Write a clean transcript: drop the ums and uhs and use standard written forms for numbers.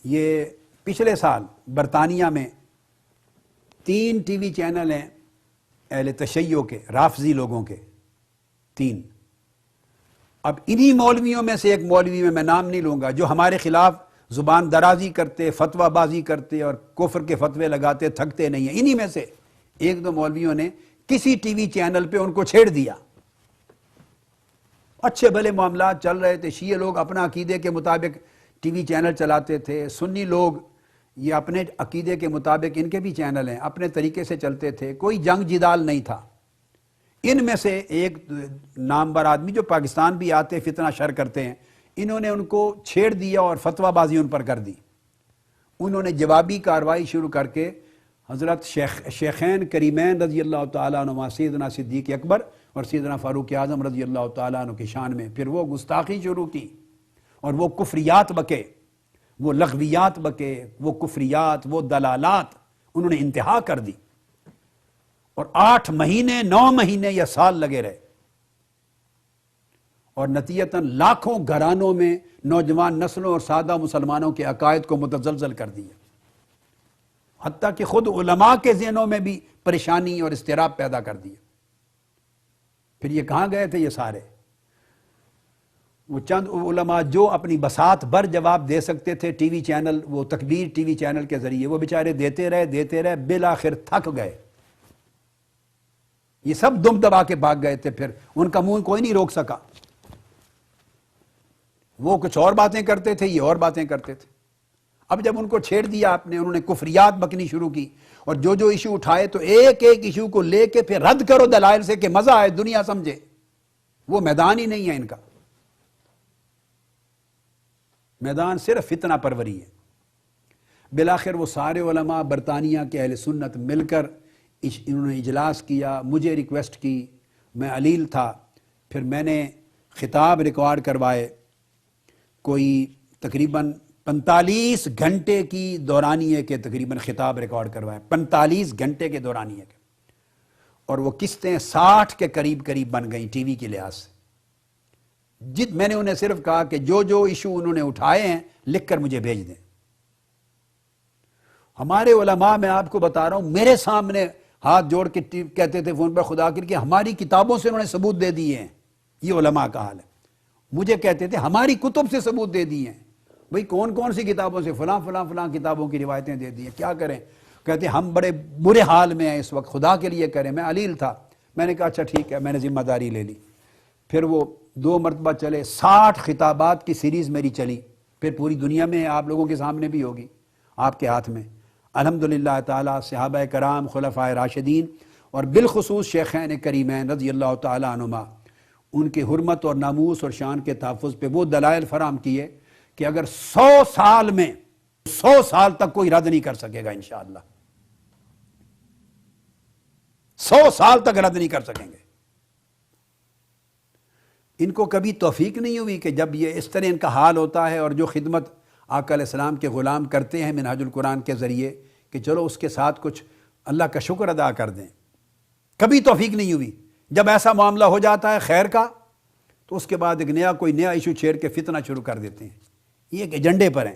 یہ پچھلے سال برطانیہ میں 3 ٹی وی چینل ہیں اہل تشیع کے، رافضی لوگوں کے 3۔ اب انہی مولویوں میں سے ایک مولوی میں نام نہیں لوں گا جو ہمارے خلاف زبان درازی کرتے، فتویٰ بازی کرتے اور کفر کے فتوے لگاتے، تھکتے نہیں ہیں۔ انہی میں سے 1-2 مولویوں نے کسی ٹی وی چینل پہ ان کو چھیڑ دیا۔ اچھے بھلے معاملات چل رہے تھے، شیعہ لوگ اپنا عقیدے کے مطابق ٹی وی چینل چلاتے تھے، سنی لوگ یہ اپنے عقیدے کے مطابق، ان کے بھی چینل ہیں، اپنے طریقے سے چلتے تھے، کوئی جنگ جدال نہیں تھا۔ ان میں سے ایک نامور آدمی جو پاکستان بھی آتے فتنہ شر کرتے ہیں، انہوں نے ان کو چھیڑ دیا اور فتویٰ بازی ان پر کر دی۔ انہوں نے جوابی کارروائی شروع کر کے حضرت شیخین کریمین رضی اللہ تعالیٰ عنہ، سیدنا صدیق اکبر اور سیدنا فاروق اعظم رضی اللہ تعالیٰ عنہ کی شان میں پھر وہ گستاخی شروع کی اور وہ کفریات بکے، وہ لغویات بکے، وہ کفریات، وہ دلالات انہوں نے انتہا کر دی، اور 8 مہینے 9 مہینے یا سال لگے رہے، اور نتیجتاً لاکھوں گھرانوں میں نوجوان نسلوں اور سادہ مسلمانوں کے عقائد کو متزلزل کر دیا، حتیٰ کہ خود علماء کے ذہنوں میں بھی پریشانی اور اضطراب پیدا کر دیا۔ پھر یہ کہاں گئے تھے یہ سارے؟ وہ چند علماء جو اپنی بساط بھر جواب دے سکتے تھے ٹی وی چینل، وہ تکبیر ٹی وی چینل کے ذریعے، وہ بیچارے دیتے رہے بالآخر تھک گئے، یہ سب دم دبا کے بھاگ گئے تھے، پھر ان کا منہ کوئی نہیں روک سکا۔ وہ کچھ اور باتیں کرتے تھے، یہ اور باتیں کرتے تھے۔ اب جب ان کو چھیڑ دیا آپ نے، انہوں نے کفریات بکنی شروع کی، اور جو ایشو اٹھائے تو ایک ایشو کو لے کے پھر رد کرو دلائل سے کہ مزہ آئے، دنیا سمجھے۔ وہ میدان ہی نہیں ہے ان کا، میدان صرف فتنہ پروری ہے۔ بالآخر وہ سارے علماء برطانیہ کے اہل سنت مل کر انہوں نے اجلاس کیا، مجھے ریکویسٹ کی، میں علیل تھا، پھر میں نے خطاب ریکارڈ کروائے، کوئی تقریباً 45 گھنٹے کی دورانیے کے تقریباً خطاب ریکارڈ کروائے، 45 گھنٹے کے دورانیے کے، اور وہ قسطیں 60 کے قریب بن گئیں ٹی وی کے لحاظ سے۔ میں نے انہیں صرف کہا کہ جو ایشو انہوں نے اٹھائے ہیں لکھ کر مجھے بھیج دیں۔ ہمارے علماء، میں آپ کو بتا رہا ہوں، میرے سامنے ہاتھ جوڑ کے کہتے تھے فون پر، خدا کر کے ہماری کتابوں سے انہوں نے ثبوت دے دیے ہیں۔ یہ علماء کا حال ہے۔ مجھے کہتے تھے ہماری کتب سے ثبوت دے دیے ہیں۔ بھئی کون سی کتابوں سے؟ فلاں کتابوں کی روایتیں دے دی ہیں، کیا کریں؟ کہتے ہم بڑے برے حال میں ہیں اس وقت، خدا کے لیے کریں۔ میں علیل تھا، میں نے کہا اچھا ٹھیک ہے، میں نے ذمہ داری لے لی۔ پھر وہ 2 مرتبہ چلے، 60 خطابات کی سیریز میری چلی، پھر پوری دنیا میں آپ لوگوں کے سامنے بھی ہوگی، آپ کے ہاتھ میں۔ الحمدللہ تعالیٰ صحابہ کرام، خلفائے راشدین اور بالخصوص شیخین کریمین رضی اللہ تعالیٰ عنہما، ان کی حرمت اور ناموس اور شان کے تحفظ پہ وہ دلائل فراہم کیے کہ اگر 100 سال میں 100 سال تک کوئی رد نہیں کر سکے گا انشاءاللہ، 100 سال تک رد نہیں کر سکیں گے۔ ان کو کبھی توفیق نہیں ہوئی کہ جب یہ اس طرح ان کا حال ہوتا ہے اور جو خدمت آقا علیہ السلام کے غلام کرتے ہیں منہاج القرآن کے ذریعے، کہ چلو اس کے ساتھ کچھ اللہ کا شکر ادا کر دیں، کبھی توفیق نہیں ہوئی۔ جب ایسا معاملہ ہو جاتا ہے خیر کا، تو اس کے بعد کوئی نیا ایشو چھیڑ کے فتنہ شروع کر دیتے ہیں، یہ ایک ایجنڈے پر ہیں۔